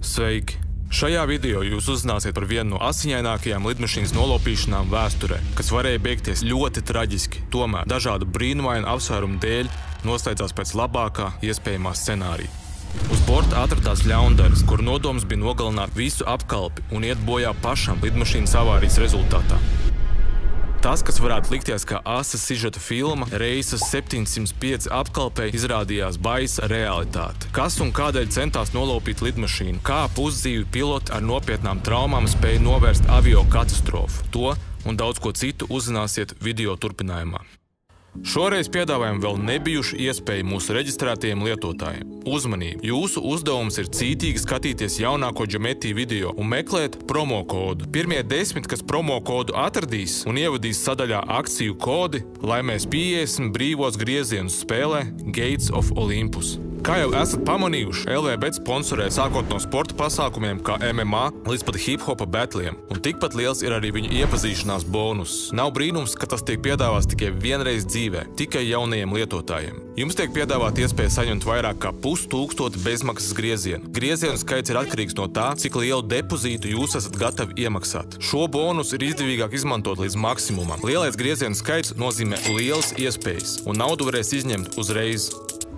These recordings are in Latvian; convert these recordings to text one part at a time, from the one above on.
Sveiki! Šajā video jūs uzzināsiet par vienu no asiņainākajām lidmašīnas nolaupīšanām vēsturē, kas varēja beigties ļoti traģiski. Tomēr dažādu brīnumainu apsvērumu dēļ noslēdzās pēc labākā iespējamā scenārija. Uz borta atradās ļaundaris, kura nodoms bija nogalināt visu apkalpi un iet bojā pašam lidmašīnas avārijas rezultātā. Tas, kas varētu likties kā asa sižeta filma, reisas 705 apkalpei izrādījās baisa realitāte. Kas un kādēļ centās nolaupīt lidmašīnu? Kā pusdzīvi piloti ar nopietnām traumām spēja novērst avio katastrofu? To un daudz ko citu uzzināsiet video turpinājumā. Šoreiz piedāvājam vēl nebijušu iespēju mūsu reģistrētajiem lietotājiem. Uzmanību! Jūsu uzdevums ir cītīgi skatīties jaunāko Geometry video un meklēt promo kodu. Pirmie 10, kas promo kodu atradīs un ievadīs sadaļā akciju kodi, laimēs 50 brīvos griezienus spēlē Gates of Olympus. Kā jau esat pamanījuši, LVBet sponsorē sākot no sporta pasākumiem kā MMA līdz pat hip-hopa batliem, un tikpat liels ir arī viņu iepazīšanās bonus. Nav brīnums, ka tas tiek piedāvāts tikai vienreiz dzīvē, tikai jaunajiem lietotājiem. Jums tiek piedāvāta iespēja saņemt vairāk kā 1500 bezmaksas griezienu. Griezienu skaits ir atkarīgs no tā, cik lielu depozītu jūs esat gatavi iemaksāt. Šo bonus ir izdevīgāk izmantot līdz maksimumam. Lielais griezienu skaits nozīmē lielas iespējas, un naudu varēs izņemt uzreiz.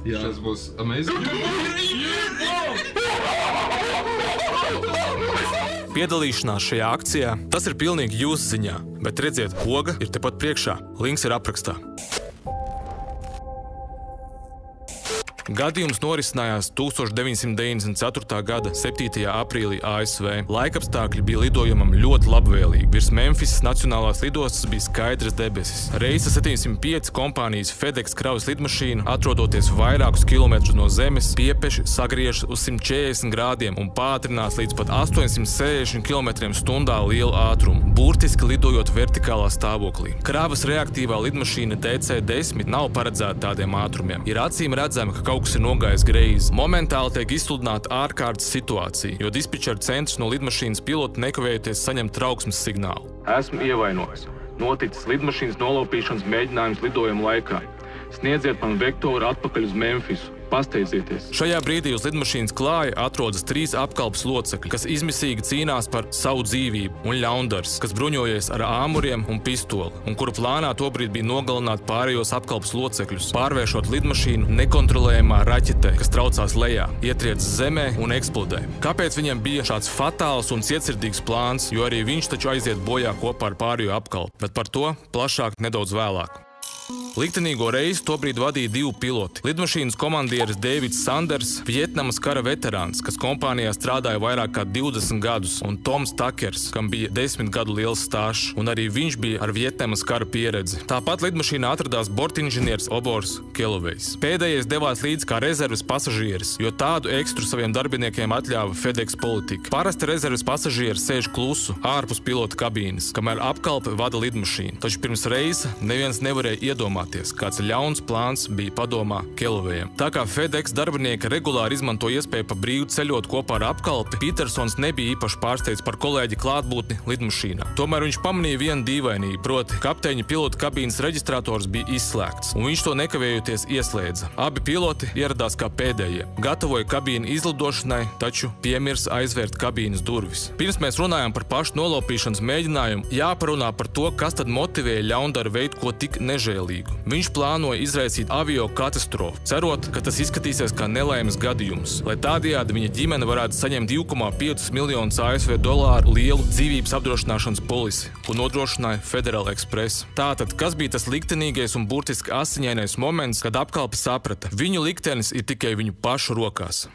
Jā, tas būs amazing. Piedalīšanās šajā akcijā, tas ir pilnīgi jūsu ziņā, bet redziet, poga ir tepat priekšā. Links ir aprakstā. Gadījums norisinājās 1994. gada 7. aprīlī ASV. Laikapstākļi bija lidojumam ļoti labvēlīgi. Virs Memfisas Nacionālās lidostas bija skaidras debesis. Reisa 705 kompānijas FedEx kravas lidmašīna, atrodoties vairākus kilometrus no zemes, piepeši sagriežas uz 140 grādiem un pātrinās līdz pat 860 km/h lielu ātrumu, burtiski lidojot vertikālā stāvoklī. Kravas reaktīvā lidmašīna DC-10 nav paredzēta tādiem ātrumiem. Ir acīm redzami, ka kaut kas ir nogājis greizi. Momentāli tiek izsludināta ārkārtas situācija, jo dispečera centrs no lidmašīnas pilota nekavējoties saņem trauksmes signālu. Esmu ievainojis. Noticis lidmašīnas nolaupīšanas mēģinājums lidojuma laikā. Sniedziet man vektoru atpakaļ uz Memfisu. Pasteidzieties. Šajā brīdī uz lidmašīnas klāja atrodas 3 apkalpes locekļi, kas izmisīgi cīnās par savu dzīvību, un ļaundars, kas bruņojies ar āmuriem un pistoli, un kura plānā tobrīd bija nogalināt pārējos apkalpes locekļus, pārvēršot lidmašīnu nekontrolējamā raķetē, kas traucās lejā, ietriec zemē un eksplodē. Kāpēc viņam bija šāds fatāls un cietsirdīgs plāns, jo arī viņš taču aiziet bojā kopā ar pārējo apkalpi, bet par to plašāk nedaudz vēlāk. Liktenīgo reisi tobrīd vadīja 2 piloti. Lidmašīnas komandieris Deivids Sanders, Vietnamas kara veterāns, kas kompānijā strādāja vairāk kā 20 gadus, un Toms Takers, kam bija 10 gadu liels stāžs, un arī viņš bija ar Vietnamas kara pieredzi. Tāpat lidmašīnā atradās bortinženieris Obors Kelovejs. Pēdējais devās līdzi kā rezerves pasažieris, jo tādu ekstru saviem darbiniekiem atļāva FedEx politika. Parasti rezerves pasažieris sēž klusu, ārpus pilota kabīnes, kamēr apkalpe vada lidmašīnu. Taču pirms reisa neviens nevarēja iedomāties, kāds ļauns plāns bija padomā Kelovejam. Tā kā FedEx darbinieki regulāri izmanto iespēju pa brīvu ceļot kopā ar apkalpi, Petersons nebija īpaši pārsteigts par kolēģi klātbūtni lidmašīnā. Tomēr viņš pamanīja vienu dīvainību, proti kapteiņa pilota kabīnes reģistrators bija izslēgts, un viņš to nekavējoties ieslēdza. Abi piloti ieradās kā pēdējie, gatavoja kabīnu izlidošanai, taču piemirsa aizvērt kabīnes durvis. Pirms mēs runājam par pašu nolaupīšanas mēģinājumu, jāparunā par to, kas tad motivēja ļaundaru veikt ko tik nežēlīgu. Viņš plānoja izraisīt avio katastrofu, cerot, ka tas izskatīsies kā nelaimes gadījums, lai tādējādi viņa ģimene varētu saņemt 2,5 miljonus ASV dolāru lielu dzīvības apdrošināšanas polisi, ko nodrošināja Federal Express. Tātad, kas bija tas liktenīgais un burtiski asiņainais moments, kad apkalpe saprata, viņu liktenis ir tikai viņu pašu rokās?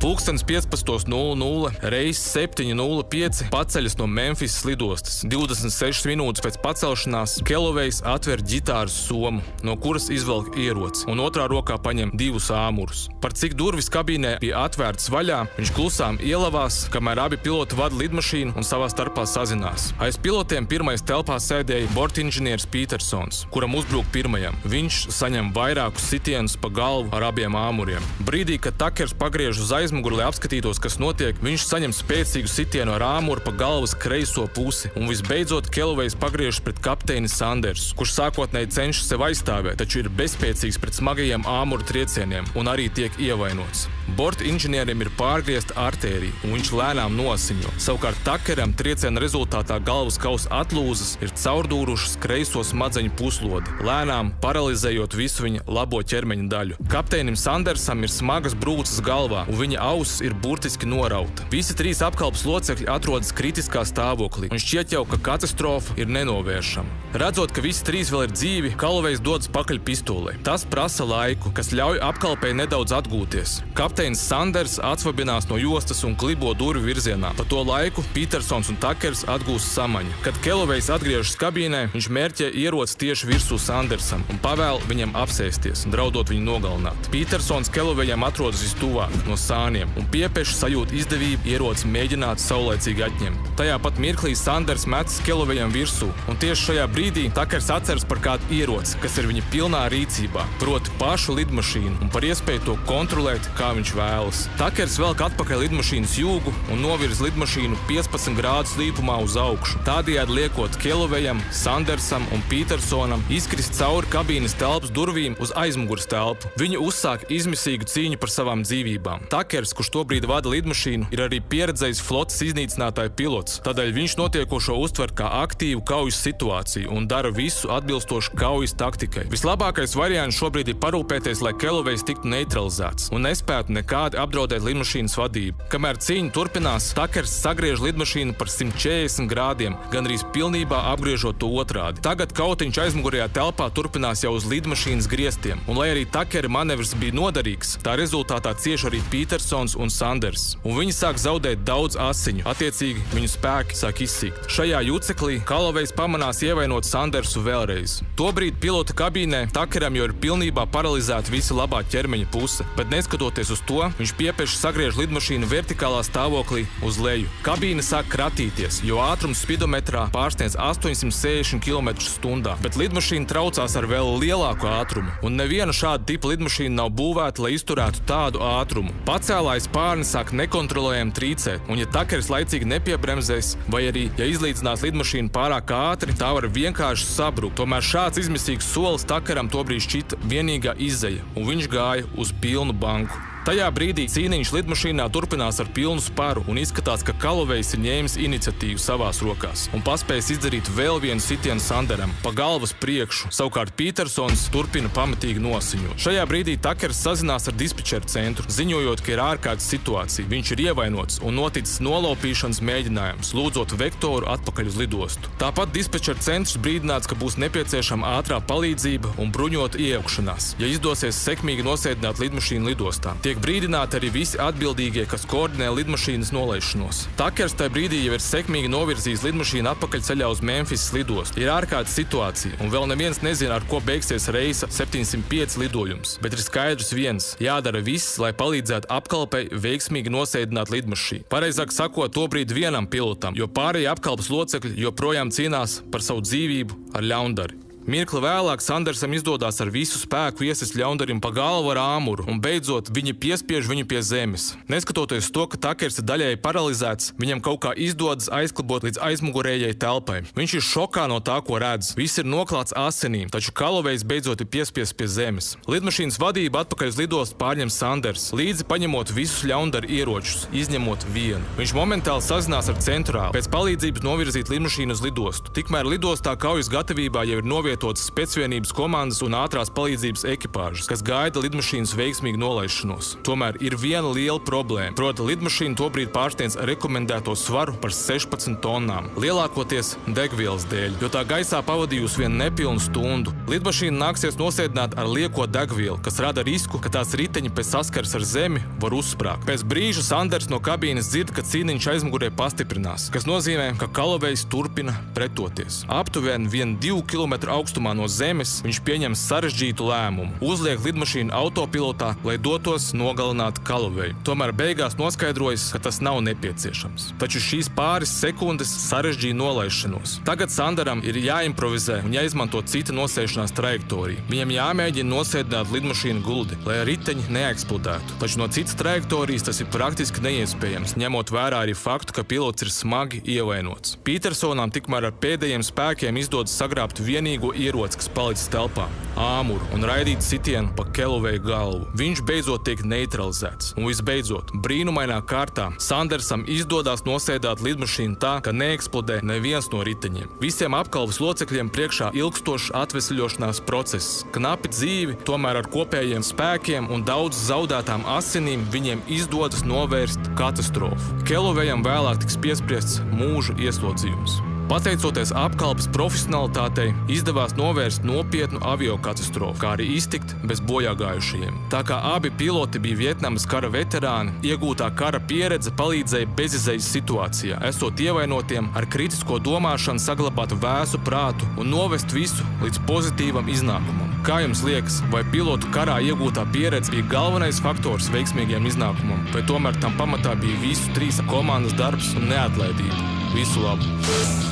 Pulkstens 15:00, reiss 7:05 paceļas no Memfisas lidostas. 26 minūtes pēc pacelšanās Kelovejs atver ģitāras somu, no kuras izvelk ieroci, un otrā rokā paņem 2 āmurus. Par cik durvis kabīnē bija atvērtas vaļā, viņš klusām ielavās, kamēr abi piloti vada lidmašīnu un savā starpā sazinās. Aiz pilotiem pirmais telpā sēdēja bortinženieris Petersons, kuram uzbruk pirmajam. Viņš saņem vairākus sitienus pa galvu ar abiem āmuriem. Brīdī, kad Takers pagriež uz aizmuguri, lai apskatītos, kas notiek, viņš saņem spēcīgu sitienu ar āmuru pa galvas kreiso pusi, un visbeidzot Kelovejs pagriežas pret kapteini Sandersu, kurš sākotnēji cenšas sev aizstāvēt, taču ir bezspēcīgs pret smagajiem āmuru triecieniem un arī tiek ievainots. Borta inženierim ir pārgriezta artērija, un viņš lēnām nosiņo. Savukārt Takeram trieciena rezultātā galvas kausa atlūzas ir caurdūrušas kreiso smadzeņu puslodi, lēnām paralizējot visu viņa labo ķermeņa daļu. Kapteinim Sandersam ir smagas brūces galvā, un viņa auss ir burtiski norauta. Visi 3 apkalpes locekļi atrodas kritiskā stāvoklī, un šķiet jau, ka katastrofa ir nenovēršama. Redzot, ka visi 3 vēl ir dzīvi, Kalovejs dodas pakaļ pistolei. Tas prasa laiku, kas ļauj apkalpei nedaudz atgūties. Kapteinis Sanders atsvabinās no jostas un klibo durvju virzienā. Pa to laiku Petersons un Takers atgūst samaņu. Kad Kalovejs atgriežas kabīnē, viņš mērķē ieroci tieši virsū Sandersam un pavēl viņam apsēsties, draudot viņu nogalināt. Petersons Kalovejam atrodas vistuvāk no sāniem un piepeši sajūt izdevību ieroci mēģināt saulaicīgi atņemt. Tajā pat mirklī Sanders metas Kalovejam virsū, un tieši šajā brīdī Takers atceras par kādu ieroci, kas ir viņa pilnā rīcībā, proti pašu lidmašīnu, un par iespēju to kontrolēt, kā viņš vēlas. Takers velk atpakaļ lidmašīnas jūgu un novirz lidmašīnu 15 grādu slīpumā uz augšu, tādējādi liekot Kalovejam, Sandersam un Petersonam izkrist cauri kabīnes telpas durvīm uz aizmugures telpu. Viņi uzsāk izmisīgu cīņu par savām dzīvībām. Takers, kurš tobrīd vada lidmašīnu, ir arī pieredzējis flotes iznīcinātāju pilots, tādēļ viņš notiekošo uztver kā aktīvu kaujas situāciju un dara visu atbilstoši kaujas taktikai. Vislabākais variants šobrīd ir parūpēties, lai Kalovejs tiktu neutralizēts un nespētu nekādi apdraudēt lidmašīnas vadību. Kamēr cīņa turpinās, Takers sagriež lidmašīnu par 140 grādiem, gandrīz pilnībā apgriežot to otrādi. Tagad kautiņš aizmugurējā telpā turpinās jau uz lidmašīnas griestiem, un lai arī Takera manevrs bija noderīgs, tā rezultātā cieš arī Petersons un Sanders, un viņi sāk zaudēt daudz asiņu, attiecīgi viņu spēki sāk izsīkt. Šajā juceklī Kalovejs pamanās ievainot Sandersu vēlreiz. Tobrīd pilota kabīnē Takeram jau ir pilnībā paralizēta visa labā ķermeņa puse, bet neskatoties uz to, viņš piepeši sagriež lidmašīnu vertikālā stāvoklī uz leju. Kabīne sāk kratīties, jo ātrums spidometrā pārsniedz 860 km/h, bet lidmašīna traucās ar vēl lielāku ātrumu, un neviena šāda tipa lidmašīna nav būvēta, lai izturētu tādu ātrumu. Pacēlājs pārni sāk nekontrolējami trīcēt, un ja Takers laicīgi nepiebremzēs, vai arī, ja izlīdzinās lidmašīnu pārāk ātri, tā var vienkārši sabrukt. Tomēr šāds izmisīgs solis Takeram tobrīd šķita vienīgā izeja, un viņš gāja uz pilnu banku. Tajā brīdī cīniņš lidmašīnā turpinās ar pilnu sparu, un izskatās, ka Kalovejs ir ņēmis iniciatīvu savās rokās un paspējis izdarīt vēl vienu sitienu Sanderam pa galvas priekšu. Savukārt Petersons turpina pamatīgi nosiņot. Šajā brīdī Takers sazinās ar dispečeru centru, ziņojot, ka ir ārkārtas situācija. Viņš ir ievainots un noticis nolaupīšanas mēģinājums, lūdzot vektoru atpakaļ uz lidostu. Tāpat dispečeru centrs brīdināts, ka būs nepieciešama ātrā palīdzība un bruņota iejaukšanās, ja izdosies sekmīgi nosēdināt lidmašīnu lidostā. Tiek brīdināti arī visi atbildīgie, kas koordinē lidmašīnas nolaišanos. Takers tajā brīdī jau ir sekmīgi novirzījis lidmašīnu atpakaļ ceļā uz Memfisas lidostu. Ir ārkārtas situācija, un vēl neviens nezina, ar ko beigsies reisa 705 lidojums. Bet ir skaidrs viens – jādara viss, lai palīdzētu apkalpei veiksmīgi nosēdināt lidmašīnu. Pareizāk sakot, tobrīd vienam pilotam, jo pārējie apkalpes locekļi joprojām cīnās par savu dzīvību ar ļaundari. Mirkli vēlāk Sandersam izdodās ar visu spēku iesist ļaundarim pa galvu ar āmuru, un beidzot viņi piespiež viņu pie zemes. Neskatoties to, ka Takers ir daļēji paralizēts, viņam kaut kā izdodas aizklibot līdz aizmugurējai telpai. Viņš ir šokā no tā, ko redz. Viss ir noklāts asinīm, taču Kalovejs beidzot ir piespiests pie zemes. Lidmašīnas vadību atpakaļ uz lidostu pārņem Sanders, līdzi paņemot visus ļaundaru ieročus, izņemot vienu. Viņš momentāli sazinās ar centrālu, pēc palīdzības novirzīt lidmašīnu uz lidostu. Tikmēr lidostā kaujas gatavībā jau ir novietotas specvienības komandas un ātrās palīdzības ekipāžas, kas gaida lidmašīnas veiksmīgu nolaišanos. Tomēr ir viena liela problēma, proti lidmašīna tobrīd pārsniedz rekomendēto svaru par 16 tonnām, lielākoties degvielas dēļ, jo tā gaisā pavadījusi vienu nepilnu stundu. Lidmašīna nāksies nosēdināt ar lieko degvielu, kas rada risku, ka tās riteņi pēc saskares ar zemi var uzsprāgt. Pēc brīža Sanders no kabīnes dzird, ka cīniņš aizmugurē pastiprinās, kas nozīmē, ka Kalovejs turpina pretoties. Aptuveni 1-2 km augstumā no zemes viņš pieņem sarežģītu lēmumu, uzliek lidmašīnu autopilotā, lai dotos nogalināt Kaloveju. Tomēr beigās noskaidrojas, ka tas nav nepieciešams. Taču šīs pāris sekundes sarežģīja nolaišanos. Tagad Sanderam ir jāimprovizē un jāizmanto cita nosēšanās trajektorija. Viņam jāmēģina nosēdināt lidmašīnu gludi, lai riteņi neeksplodētu. Taču no citas trajektorijas tas ir praktiski neiespējams, ņemot vērā arī faktu, ka pilots ir smagi ievainots. Petersonam tikmēr ar pēdējiem spēkiem izdodas sagrābt vienīgo to ieroci, kas palicis telpā, āmuru un raidīt sitienu pa Keloveja galvu. Viņš beidzot tiek neutralizēts. Un visbeidzot, brīnumainā kārtā Sandersam izdodās nosēdāt lidmašīnu tā, ka neeksplodē neviens no riteņiem. Visiem apkalpes locekļiem priekšā ilgstošs atvesļošanās process. Knapi dzīvi, tomēr ar kopējiem spēkiem un daudz zaudētām asinīm viņiem izdodas novērst katastrofu. Kelovejam vēlāk tiks piespriests mūža ieslodzījums. Pateicoties apkalpes profesionalitātei, izdevās novērst nopietnu aviokatastrofu, kā arī iztikt bez bojāgājušajiem. Tā kā abi piloti bija Vietnamas kara veterāni, iegūtā kara pieredze palīdzēja bezizejas situācijā, esot ievainotiem ar kritisko domāšanu saglabāt vēsu prātu un novest visu līdz pozitīvam iznākumam. Kā jums liekas, vai pilotu karā iegūtā pieredze bija galvenais faktors veiksmīgiem iznākumam, vai tomēr tam pamatā bija visu trīs komandas darbs un neatlaidība? Visu labu!